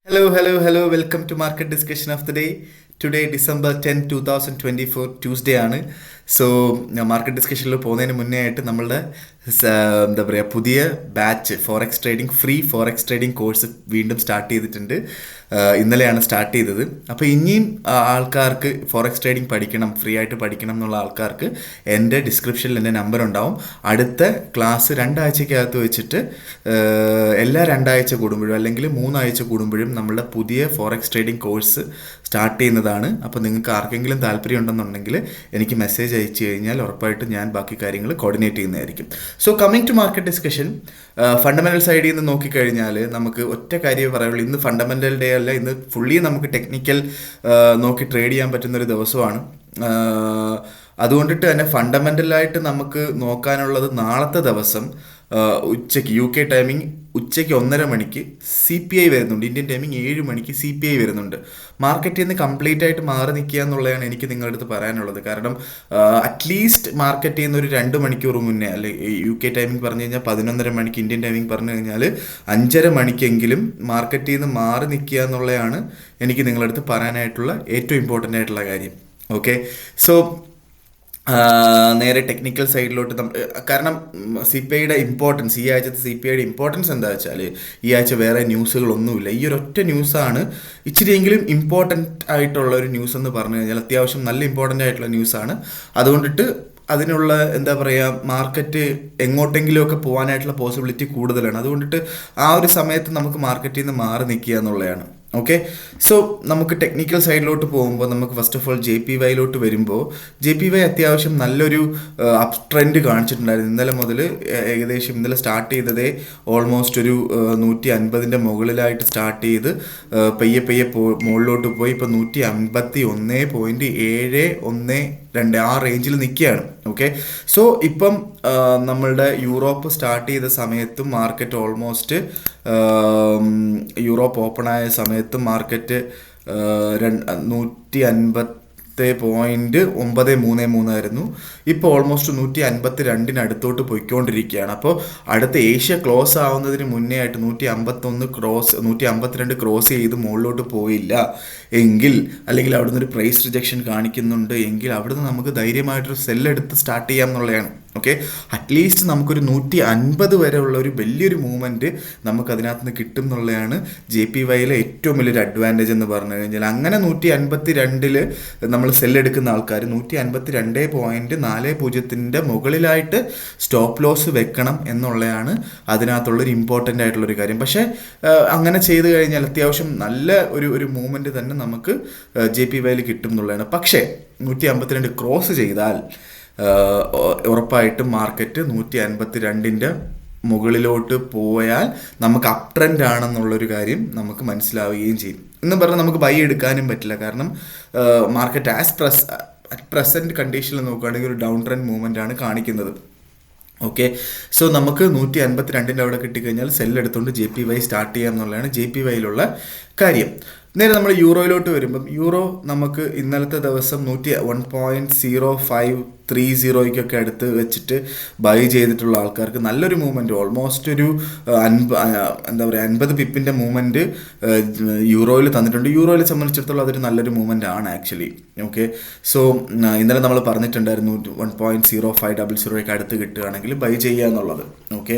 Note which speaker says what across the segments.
Speaker 1: Hello. Welcome to Market Discussion of the Day. Today, December 10, 2024, Tuesday ആണ്. So market ഡിസ്കഷനിൽ പോകുന്നതിന് മുന്നേ ആയിട്ട് നമ്മളുടെ എന്താ പറയുക പുതിയ batch forex trading forex trading course വീണ്ടും സ്റ്റാർട്ട് ചെയ്തിട്ടുണ്ട്. ഇന്നലെയാണ് സ്റ്റാർട്ട് ചെയ്തത്. അപ്പോൾ ഇനിയും ആൾക്കാർക്ക് ഫോറക്സ് ട്രേഡിംഗ് പഠിക്കണം, ഫ്രീ ആയിട്ട് പഠിക്കണം എന്നുള്ള ആൾക്കാർക്ക് എൻ്റെ ഡിസ്ക്രിപ്ഷനിൽ എൻ്റെ നമ്പർ ഉണ്ടാവും. അടുത്ത ക്ലാസ് 2 ആഴ്ചക്കകത്ത് വെച്ചിട്ട് എല്ലാ 2 ആഴ്ച കൂടുമ്പോഴും അല്ലെങ്കിൽ 3 ആഴ്ച കൂടുമ്പോഴും നമ്മളുടെ പുതിയ ഫോറക്സ് ട്രേഡിംഗ് കോഴ്സ് സ്റ്റാർട്ട് ചെയ്യുന്നതാണ്. അപ്പോൾ നിങ്ങൾക്ക് ആർക്കെങ്കിലും താല്പര്യം ഉണ്ടെന്നുണ്ടെങ്കിൽ എനിക്ക് മെസ്സേജ് അയച്ചു കഴിഞ്ഞാൽ ഉറപ്പായിട്ടും ഞാൻ ബാക്കി കാര്യങ്ങൾ കോർഡിനേറ്റ് ചെയ്യുന്നതായിരിക്കും. So coming to market discussion, fundamental സൈഡിൽ നിന്ന് നോക്കിക്കഴിഞ്ഞാൽ നമുക്ക് ഒറ്റ കാര്യമേ പറയുള്ളൂ. ഇന്ന് ഫണ്ടമെൻ്റൽ ഡേ അല്ല, ഇന്ന് ഫുള്ളി നമുക്ക് ടെക്നിക്കൽ നോക്കി ട്രേഡ് ചെയ്യാൻ പറ്റുന്നൊരു ദിവസമാണ്. അതുകൊണ്ടിട്ട് തന്നെ ഫണ്ടമെൻ്റലായിട്ട് നമുക്ക് നോക്കാനുള്ളത് നാളത്തെ ദിവസം ഉച്ചയ്ക്ക് UK ടൈമിംഗ് ഉച്ചയ്ക്ക് 1:30 മണിക്ക് CPI വരുന്നുണ്ട്. ഇന്ത്യൻ ടൈമിംഗ് 7 മണിക്ക് CPI വരുന്നുണ്ട്. മാർക്കറ്റിൽ നിന്ന് കംപ്ലീറ്റ് ആയിട്ട് മാറി നിൽക്കുക എന്നുള്ളതാണ് എനിക്ക് നിങ്ങളുടെ അടുത്ത് പറയാനുള്ളത്. കാരണം അറ്റ്ലീസ്റ്റ് മാർക്കറ്റിൽ നിന്ന് ഒരു 2 മണിക്കൂർ മുന്നേ, അല്ലെ UK ടൈമിംഗ് പറഞ്ഞു കഴിഞ്ഞാൽ 11:30 മണിക്ക്, ഇന്ത്യൻ ടൈമിംഗ് പറഞ്ഞു കഴിഞ്ഞാൽ 5:30 മണിക്കെങ്കിലും മാർക്കറ്റിൽ നിന്ന് മാറി നിൽക്കുക എന്നുള്ളതാണ് എനിക്ക് നിങ്ങളുടെ അടുത്ത് പറയാനായിട്ടുള്ള ഏറ്റവും ഇമ്പോർട്ടൻ്റ് ആയിട്ടുള്ള കാര്യം. ഓക്കെ, സോ നേരെ ടെക്നിക്കൽ സൈഡിലോട്ട് കാരണം CPIയുടെ ഇമ്പോർട്ടൻസ്, ഈ ആഴ്ചത്തെ CPIയുടെ ഇമ്പോർട്ടൻസ് എന്താ വെച്ചാൽ ഈ ആഴ്ച വേറെ ന്യൂസുകളൊന്നുമില്ല. ഈ ഒരൊറ്റ ന്യൂസാണ് ഇച്ചിരിയെങ്കിലും ഇമ്പോർട്ടൻ്റ് ആയിട്ടുള്ള ഒരു ന്യൂസ് എന്ന് പറഞ്ഞു കഴിഞ്ഞാൽ അത്യാവശ്യം നല്ല ഇമ്പോർട്ടൻ്റ് ആയിട്ടുള്ള ന്യൂസാണ്. അതുകൊണ്ടിട്ട് അതിനുള്ള എന്താ പറയുക, മാർക്കറ്റ് എങ്ങോട്ടെങ്കിലുമൊക്കെ പോകാനായിട്ടുള്ള പോസിബിലിറ്റി കൂടുതലാണ്. അതുകൊണ്ടിട്ട് ആ ഒരു സമയത്ത് നമുക്ക് മാർക്കറ്റിൽ നിന്ന് മാറി നിൽക്കുക എന്നുള്ളതാണ്. ഓക്കെ, സോ നമുക്ക് ടെക്നിക്കൽ സൈഡിലോട്ട് പോകുമ്പോൾ നമുക്ക് ഫസ്റ്റ് ഓഫ് ഓൾ JPYയിലോട്ട് വരുമ്പോൾ JPY അത്യാവശ്യം നല്ലൊരു അപ് ട്രെൻഡ് കാണിച്ചിട്ടുണ്ടായിരുന്നു. ഇന്നലെ മുതൽ ഏകദേശം ഇന്നലെ സ്റ്റാർട്ട് ചെയ്തതേ ഓൾമോസ്റ്റ് ഒരു 150ൻ്റെ മുകളിലായിട്ട് സ്റ്റാർട്ട് ചെയ്ത് പയ്യെ മുകളിലോട്ട് പോയി ഇപ്പോൾ 151.712 ആ റേഞ്ചിൽ നിൽക്കുകയാണ്. ഓക്കെ, സോ ഇപ്പം നമ്മളുടെ യൂറോപ്പ് സ്റ്റാർട്ട് ചെയ്ത സമയത്തും മാർക്കറ്റ് ഓൾമോസ്റ്റ് യൂറോപ്പ് ഓപ്പൺ ആയ സമയത്തും മാർക്കറ്റ് 150.933 ആയിരുന്നു. ഇപ്പോൾ ഓൾമോസ്റ്റ് 152 അടുത്തോട്ട് പോയിക്കൊണ്ടിരിക്കുകയാണ്. അപ്പോൾ അടുത്ത ഏഷ്യ ക്ലോസ് ആവുന്നതിന് മുന്നേ ആയിട്ട് 152 ക്രോസ് ചെയ്ത് മുകളിലോട്ട് പോയില്ല എങ്കിൽ, അല്ലെങ്കിൽ അവിടുന്ന് ഒരു പ്രൈസ് റിജക്ഷൻ കാണിക്കുന്നുണ്ട് എങ്കിൽ അവിടുന്ന് നമുക്ക് ധൈര്യമായിട്ടൊരു സെല്ലെടുത്ത് സ്റ്റാർട്ട് ചെയ്യാം എന്നുള്ളതാണ്. ഓക്കെ, അറ്റ്ലീസ്റ്റ് നമുക്കൊരു 150 വരെ ഉള്ള ഒരു വലിയൊരു മൂവ്മെൻറ്റ് നമുക്കതിനകത്ത് നിന്ന് കിട്ടും എന്നുള്ളതാണ് JPYയിലെ ഏറ്റവും വലിയൊരു അഡ്വാൻറ്റേജ് എന്ന് പറഞ്ഞു കഴിഞ്ഞാൽ. അങ്ങനെ 152 നമ്മൾ സെല്ലെടുക്കുന്ന ആൾക്കാർ 152.40 മുകളിലായിട്ട് സ്റ്റോപ്പ് ലോസ് വെക്കണം എന്നുള്ളതാണ് അതിനകത്തുള്ളൊരു ഇമ്പോർട്ടൻ്റ് ആയിട്ടുള്ളൊരു കാര്യം. പക്ഷേ അങ്ങനെ ചെയ്ത് കഴിഞ്ഞാൽ അത്യാവശ്യം നല്ല ഒരു മൂവ്മെൻറ്റ് തന്നെ നമുക്ക് JPYയിൽ കിട്ടും എന്നുള്ളതാണ്. പക്ഷേ 152 ക്രോസ് ചെയ്താൽ ഉറപ്പായിട്ടും മാർക്കറ്റ് 152ൻ്റെ മുകളിലോട്ട് പോയാൽ നമുക്ക് അപ് ട്രെൻഡ് ആണെന്നുള്ളൊരു കാര്യം നമുക്ക് മനസ്സിലാവുകയും ചെയ്യും. എന്നും പറഞ്ഞാൽ നമുക്ക് ബൈ എടുക്കാനും പറ്റില്ല. കാരണം മാർക്കറ്റ് അറ്റ് പ്രസൻറ്റ് കണ്ടീഷനിൽ നോക്കുകയാണെങ്കിൽ ഒരു ഡൗൺ ട്രെൻഡ് മൂവ്മെൻ്റ് ആണ് കാണിക്കുന്നത്. ഓക്കെ, സോ നമുക്ക് 152ൻ്റെ അവിടെ കിട്ടിക്കഴിഞ്ഞാൽ സെല്ലെടുത്തുകൊണ്ട് JPY സ്റ്റാർട്ട് ചെയ്യാം എന്നുള്ളതാണ് JPYയിലുള്ള കാര്യം. നേരെ നമ്മൾ യൂറോയിലോട്ട് വരുമ്പം യൂറോ നമുക്ക് ഇന്നലത്തെ ദിവസം 101.0530 അടുത്ത് വെച്ചിട്ട് ബൈ ചെയ്തിട്ടുള്ള ആൾക്കാർക്ക് നല്ലൊരു മൂവ്മെൻറ്റ്, ഓൾമോസ്റ്റ് ഒരു 50 പിപ്പിൻ്റെ മൂവ്മെൻറ്റ് യൂറോയിൽ തന്നിട്ടുണ്ട്. യൂറോയിൽ സംബന്ധിച്ചിടത്തോളം അതൊരു നല്ലൊരു മൂവ്മെൻ്റ് ആണ് ആക്ച്വലി. ഓക്കെ, സോ ഇന്നലെ നമ്മൾ പറഞ്ഞിട്ടുണ്ടായിരുന്നു 1.0500 അടുത്ത് കിട്ടുകയാണെങ്കിൽ ബൈ ചെയ്യുക എന്നുള്ളത്. ഓക്കെ,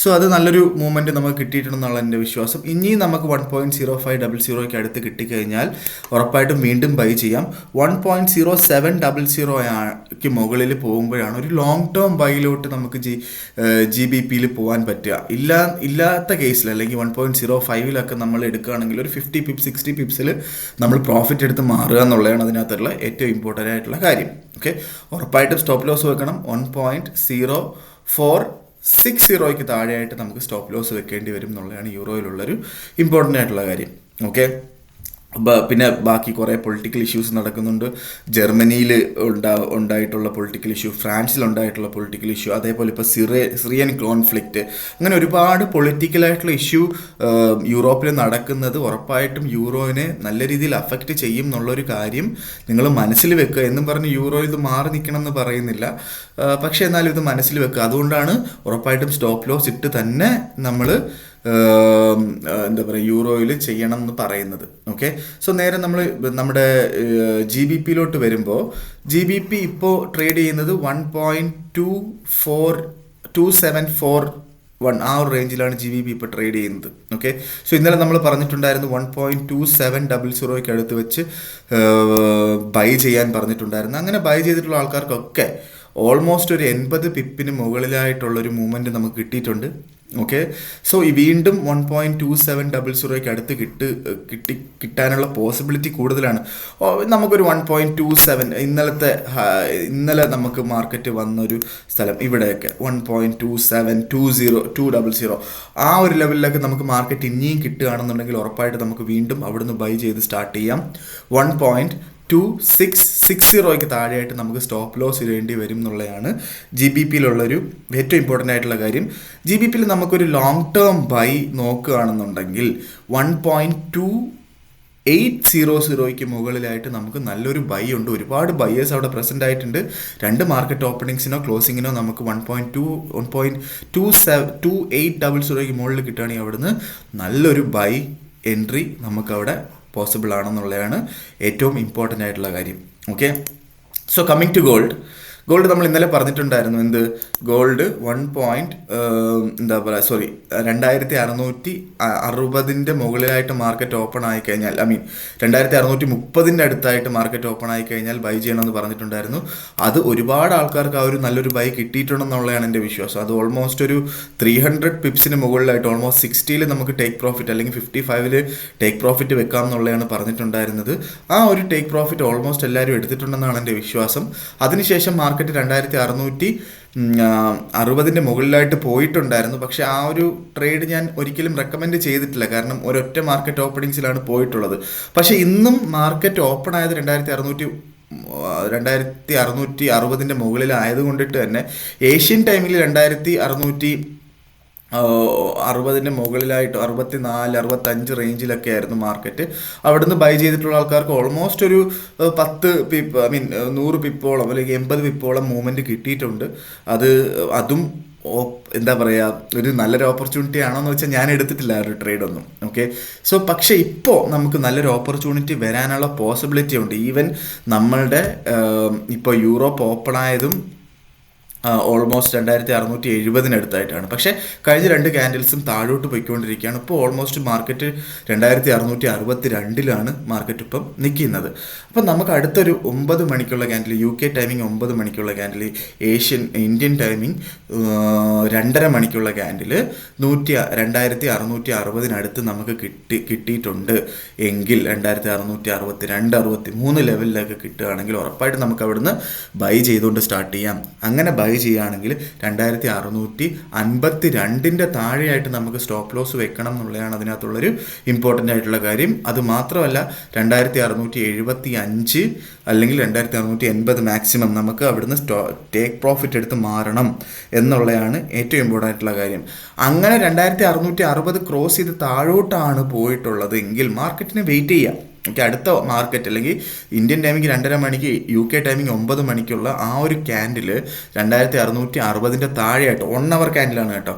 Speaker 1: സോ അത് നല്ലൊരു മൂവ്മെൻറ്റ് നമുക്ക് കിട്ടിയിട്ടുണ്ടെന്നുള്ള എൻ്റെ വിശ്വാസം. ഇനിയും നമുക്ക് 1.0500 അടുത്ത് കിട്ടിക്കഴിഞ്ഞാൽ ഉറപ്പായിട്ടും വീണ്ടും ബൈ ചെയ്യാം. 1.0700 മുകളിൽ പോകുമ്പോഴാണ് ഒരു ലോങ് ടേം ബൈയിലോട്ട് നമുക്ക് GBPയിൽ പോകാൻ പറ്റുക. ഇല്ലാത്ത കേസിൽ അല്ലെങ്കിൽ 1.05 നമ്മൾ എടുക്കുകയാണെങ്കിൽ ഒരു 50 പിപ്സ് 60 പിപ്സിൽ നമ്മൾ പ്രോഫിറ്റ് എടുത്ത് മാറുക എന്നുള്ളതാണ് അതിനകത്തുള്ള ഏറ്റവും ഇമ്പോർട്ടൻ്റ് ആയിട്ടുള്ള കാര്യം. ഓക്കെ, ഉറപ്പായിട്ടും സ്റ്റോപ്പ് ലോസ് വെക്കണം. 1.0460 താഴെയായിട്ട് നമുക്ക് സ്റ്റോപ്പ് ലോസ് വെക്കേണ്ടി വരും എന്നുള്ളതാണ് യൂറോയിലുള്ളൊരു ഇമ്പോർട്ടൻ്റ് ആയിട്ടുള്ള കാര്യം. ഓക്കെ, പിന്നെ ബാക്കി കുറേ പൊളിറ്റിക്കൽ ഇഷ്യൂസ് നടക്കുന്നുണ്ട്. ജർമ്മനിയിൽ ഉണ്ടായിട്ടുള്ള പൊളിറ്റിക്കൽ ഇഷ്യൂ, ഫ്രാൻസിലുണ്ടായിട്ടുള്ള പൊളിറ്റിക്കൽ ഇഷ്യൂ, അതേപോലെ ഇപ്പോൾ സിറിയൻ കോൺഫ്ലിക്റ്റ്, അങ്ങനെ ഒരുപാട് പൊളിറ്റിക്കലായിട്ടുള്ള ഇഷ്യൂ യൂറോപ്പിൽ നടക്കുന്നത് ഉറപ്പായിട്ടും യൂറോയിനെ നല്ല രീതിയിൽ അഫക്റ്റ് ചെയ്യും എന്നുള്ളൊരു കാര്യം നിങ്ങൾ മനസ്സിൽ വെക്കുക. എന്നും പറഞ്ഞ് യൂറോ ഇത് മാറി നിൽക്കണം എന്ന് പറയുന്നില്ല, പക്ഷേ എന്നാലും ഇത് മനസ്സിൽ വെക്കുക. അതുകൊണ്ടാണ് ഉറപ്പായിട്ടും സ്റ്റോപ്പ് ലോസ് ഇട്ട് തന്നെ നമ്മൾ എന്താ പറയുക യൂറോയിൽ ചെയ്യണം എന്ന് പറയുന്നത്. ഓക്കെ, സോ നേരെ നമ്മൾ നമ്മുടെ GBP വരുമ്പോൾ GBP ഇപ്പോൾ ട്രേഡ് ചെയ്യുന്നത് 1.274 ആ ഒരു റേഞ്ചിലാണ് GBP ഇപ്പോൾ ട്രേഡ് ചെയ്യുന്നത്. ഓക്കെ, സോ ഇന്നലെ നമ്മൾ പറഞ്ഞിട്ടുണ്ടായിരുന്നു 1.2700 അടുത്ത് വെച്ച് ബൈ ചെയ്യാൻ പറഞ്ഞിട്ടുണ്ടായിരുന്നു. അങ്ങനെ ബൈ ചെയ്തിട്ടുള്ള ആൾക്കാർക്കൊക്കെ ഓൾമോസ്റ്റ് ഒരു 80 പിപ്പിന് മുകളിലായിട്ടുള്ളൊരു മൂവ്മെൻറ്റ് നമുക്ക് കിട്ടിയിട്ടുണ്ട്. ഓക്കെ, സോ വീണ്ടും 1.2700 അടുത്ത് കിട്ടാനുള്ള പോസിബിലിറ്റി കൂടുതലാണ്. നമുക്കൊരു 1.27 ഇന്നലെ നമുക്ക് മാർക്കറ്റ് വന്നൊരു സ്ഥലം ഇവിടെയൊക്കെ 1.27200 ആ ഒരു ലെവലിലൊക്കെ നമുക്ക് മാർക്കറ്റ് ഇനിയും കിട്ടുകയാണെന്നുണ്ടെങ്കിൽ ഉറപ്പായിട്ട് നമുക്ക് വീണ്ടും അവിടുന്ന് ബൈ ചെയ്ത് സ്റ്റാർട്ട് ചെയ്യാം. 1.2660 താഴെയായിട്ട് നമുക്ക് സ്റ്റോപ്പ് ലോസ് ഇടേണ്ടി വരും എന്നുള്ളതാണ് GBPയിലുള്ളൊരു ഏറ്റവും ഇമ്പോർട്ടൻ്റ് ആയിട്ടുള്ള കാര്യം. GBPയിൽ നമുക്കൊരു ലോങ് ടേം ബൈ നോക്കുകയാണെന്നുണ്ടെങ്കിൽ 1.2800 മുകളിലായിട്ട് നമുക്ക് നല്ലൊരു ബൈ ഉണ്ട്. ഒരുപാട് ബയേഴ്സ് അവിടെ പ്രസൻ്റ് ആയിട്ടുണ്ട്. 2 മാർക്കറ്റ് ഓപ്പണിങ്സിനോ ക്ലോസിങ്ങിനോ നമുക്ക് 1.2800 മുകളിൽ കിട്ടുകയാണെങ്കിൽ അവിടുന്ന് നല്ലൊരു ബൈ എൻട്രി നമുക്കവിടെ പോസിബിൾ ആണെന്നുള്ളതാണ് ഏറ്റവും ഇമ്പോർട്ടൻ്റ് ആയിട്ടുള്ള കാര്യം. Okay, so coming to gold നമ്മൾ ഇന്നലെ പറഞ്ഞിട്ടുണ്ടായിരുന്നു എന്ത്, ഗോൾഡ് 2660 മുകളിലായിട്ട് മാർക്കറ്റ് ഓപ്പൺ ആയി കഴിഞ്ഞാൽ 2630 അടുത്തായിട്ട് മാർക്കറ്റ് ഓപ്പൺ ആയി കഴിഞ്ഞാൽ ബൈ ചെയ്യണമെന്ന് പറഞ്ഞിട്ടുണ്ടായിരുന്നു. അത് ഒരുപാട് ആൾക്കാർക്ക് ആ ഒരു നല്ലൊരു ബൈ കിട്ടിയിട്ടുണ്ടെന്നുള്ളതാണ് എൻ്റെ വിശ്വാസം. അത് ഓൾമോസ്റ്റ് ഒരു 300 പിപ്സിന് മുകളിലായിട്ട് ഓൾമോസ്റ്റ് 60 നമുക്ക് ടേക്ക് പ്രോഫിറ്റ് അല്ലെങ്കിൽ 55 ടേക്ക് പ്രോഫിറ്റ് വെക്കാം എന്നുള്ളതാണ് പറഞ്ഞിട്ടുണ്ടായിരുന്നത്. ആ ഒരു ടേക്ക് പ്രോഫിറ്റ് ഓൾമോസ്റ്റ് എല്ലാവരും എടുത്തിട്ടുണ്ടെന്നാണ് എൻ്റെ വിശ്വാസം. അതിനുശേഷം മാർക്കറ്റ് 2660 മുകളിലായിട്ട് പോയിട്ടുണ്ടായിരുന്നു. പക്ഷെ ആ ഒരു ട്രേഡ് ഞാൻ ഒരിക്കലും റെക്കമെൻഡ് ചെയ്തിട്ടില്ല, കാരണം ഒരൊറ്റ മാർക്കറ്റ് ഓപ്പണിങ്സിലാണ് പോയിട്ടുള്ളത്. പക്ഷെ ഇന്നും മാർക്കറ്റ് ഓപ്പൺ ആയത് 2660 മുകളിലായത് കൊണ്ടിട്ട് തന്നെ ഏഷ്യൻ ടൈമിൽ 2660 മുകളിലായിട്ട് 64-65 റേഞ്ചിലൊക്കെ ആയിരുന്നു മാർക്കറ്റ്. അവിടുന്ന് ബൈ ചെയ്തിട്ടുള്ള ആൾക്കാർക്ക് ഓൾമോസ്റ്റ് ഒരു 10 പിപ്പ് 100 പിപ്പോളം അല്ലെങ്കിൽ 80 പിപ്പോളം മൂവ്മെൻറ്റ് കിട്ടിയിട്ടുണ്ട്. അതും എന്താ പറയുക, ഒരു നല്ലൊരു ഓപ്പർച്യൂണിറ്റി ആണോ എന്ന് വെച്ചാൽ ഞാൻ എടുത്തിട്ടില്ല ആ ഒരു ട്രേഡൊന്നും. ഓക്കെ, സോ പക്ഷേ ഇപ്പോൾ നമുക്ക് നല്ലൊരു ഓപ്പർച്യൂണിറ്റി വരാനുള്ള പോസിബിലിറ്റി ഉണ്ട്. ഈവൻ നമ്മളുടെ ഇപ്പോൾ യൂറോപ്പ് ഓപ്പൺ ആയതും ഓൾമോസ്റ്റ് 2670 അടുത്തായിട്ടാണ്. പക്ഷേ കഴിഞ്ഞ 2 ക്യാൻഡിൽസും താഴോട്ട് പോയിക്കൊണ്ടിരിക്കുകയാണ്. ഇപ്പോൾ ഓൾമോസ്റ്റ് മാർക്കറ്റ് 2662 മാർക്കറ്റ് ഇപ്പം നിൽക്കുന്നത്. അപ്പം നമുക്ക് അടുത്തൊരു 9 മണിക്കുള്ള ക്യാൻഡിൽ, UK ടൈമിംഗ് 9 മണിക്കുള്ള ക്യാൻഡിൽ, ഇന്ത്യൻ ടൈമിംഗ് 2:30 മണിക്കുള്ള ക്യാൻഡിൽ 2660 അടുത്ത് നമുക്ക് കിട്ടിയിട്ടുണ്ട് എങ്കിൽ 2662-63 ലെവലിലൊക്കെ കിട്ടുകയാണെങ്കിൽ ഉറപ്പായിട്ട് നമുക്ക് അവിടുന്ന് ബൈ ചെയ്തുകൊണ്ട് സ്റ്റാർട്ട് ചെയ്യാം. അങ്ങനെ ബൈ ചെയ്യുകയാണെങ്കിൽ 2652 താഴെയായിട്ട് നമുക്ക് സ്റ്റോപ്പ് ലോസ് വെക്കണം എന്നുള്ളതാണ് അതിനകത്തുള്ളൊരു ഇമ്പോർട്ടൻ്റ് ആയിട്ടുള്ള കാര്യം. അതുമാത്രമല്ല 2675 അല്ലെങ്കിൽ 2680 മാക്സിമം നമുക്ക് അവിടുന്ന് ടേക്ക് പ്രോഫിറ്റ് എടുത്ത് മാറണം എന്നുള്ളതാണ് ഏറ്റവും ഇമ്പോർട്ടൻ്റ് ആയിട്ടുള്ള കാര്യം. അങ്ങനെ 2660 ക്രോസ് ചെയ്ത് താഴോട്ടാണ് പോയിട്ടുള്ളത് എങ്കിൽ മാർക്കറ്റിന് വെയിറ്റ് ചെയ്യാം. ഓക്കെ, അടുത്ത മാർക്കറ്റ് അല്ലെങ്കിൽ ഇന്ത്യൻ ടൈമിംഗ് 2:30 മണിക്ക്, UK ടൈമിംഗ് 9 മണിക്കുള്ള ആ ഒരു ക്യാൻഡിൽ 2660 താഴെയായിട്ട് 1 അവർ ക്യാൻഡിലാണ് കേട്ടോ,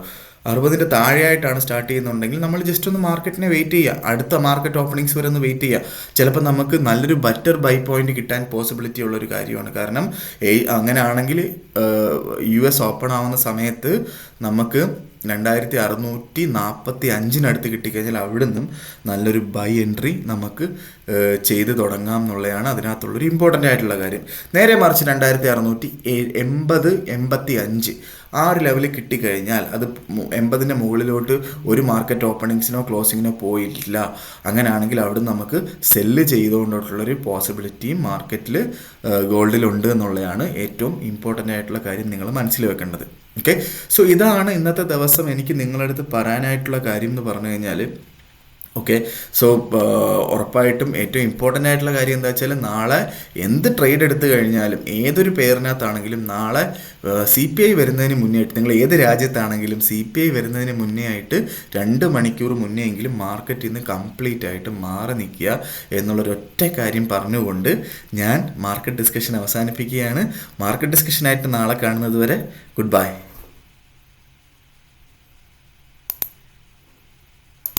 Speaker 1: 60 താഴെയായിട്ടാണ് സ്റ്റാർട്ട് ചെയ്യുന്നുണ്ടെങ്കിൽ നമ്മൾ ജസ്റ്റ് ഒന്ന് മാർക്കറ്റിനെ വെയിറ്റ് ചെയ്യുക. അടുത്ത മാർക്കറ്റ് ഓപ്പണിങ്സ് വരെ ഒന്ന് വെയിറ്റ് ചെയ്യുക. ചിലപ്പോൾ നമുക്ക് നല്ലൊരു ബെറ്റർ ബൈ പോയിന്റ് കിട്ടാൻ പോസിബിലിറ്റി ഉള്ളൊരു കാര്യമാണ്. കാരണം അങ്ങനെയാണെങ്കിൽ US ഓപ്പൺ ആവുന്ന സമയത്ത് നമുക്ക് 2645 കിട്ടിക്കഴിഞ്ഞാൽ അവിടെ നിന്നും നല്ലൊരു ബൈ എൻട്രി നമുക്ക് ചെയ്ത് തുടങ്ങാം എന്നുള്ളതാണ് അതിനകത്തുള്ളൊരു ഇമ്പോർട്ടൻ്റ് ആയിട്ടുള്ള കാര്യം. നേരെ മറിച്ച് 2680-85 ആ ഒരു ലെവലിൽ കിട്ടിക്കഴിഞ്ഞാൽ അത് 80 മുകളിലോട്ട് ഒരു മാർക്കറ്റ് ഓപ്പണിങ്സിനോ ക്ലോസിങ്ങിനോ പോയിട്ടില്ല. അങ്ങനെയാണെങ്കിൽ അവിടെ നമുക്ക് സെല്ല് ചെയ്തുകൊണ്ടുള്ളൊരു പോസിബിലിറ്റിയും മാർക്കറ്റിൽ ഗോൾഡിലുണ്ട് എന്നുള്ളതാണ് ഏറ്റവും ഇമ്പോർട്ടൻ്റ് ആയിട്ടുള്ള കാര്യം നിങ്ങൾ മനസ്സിൽ വെക്കേണ്ടത്. ഓക്കെ, സോ ഇതാണ് ഇന്നത്തെ ദിവസം എനിക്ക് നിങ്ങളുടെ അടുത്ത് പറയാനായിട്ടുള്ള കാര്യം എന്ന് പറഞ്ഞു കഴിഞ്ഞാൽ. ഓക്കെ, സോ ഉറപ്പായിട്ടും ഏറ്റവും ഇമ്പോർട്ടൻ്റ് ആയിട്ടുള്ള കാര്യം എന്താ വെച്ചാൽ നാളെ എന്ത് ട്രേഡ് എടുത്തു കഴിഞ്ഞാലും ഏതൊരു പേരിനകത്താണെങ്കിലും നാളെ CPI വരുന്നതിന് മുന്നേ ആയിട്ട്, നിങ്ങൾ ഏത് രാജ്യത്താണെങ്കിലും CPI വരുന്നതിന് മുന്നേ ആയിട്ട് 2 മണിക്കൂർ മുന്നേ എങ്കിലും മാർക്കറ്റിൽ നിന്ന് കംപ്ലീറ്റ് ആയിട്ട് മാറി നിൽക്കുക എന്നുള്ളൊരൊറ്റ കാര്യം പറഞ്ഞുകൊണ്ട് ഞാൻ മാർക്കറ്റ് ഡിസ്കഷൻ അവസാനിപ്പിക്കുകയാണ്. മാർക്കറ്റ് ഡിസ്കഷനായിട്ട് നാളെ കാണുന്നത് വരെ ഗുഡ് ബൈ.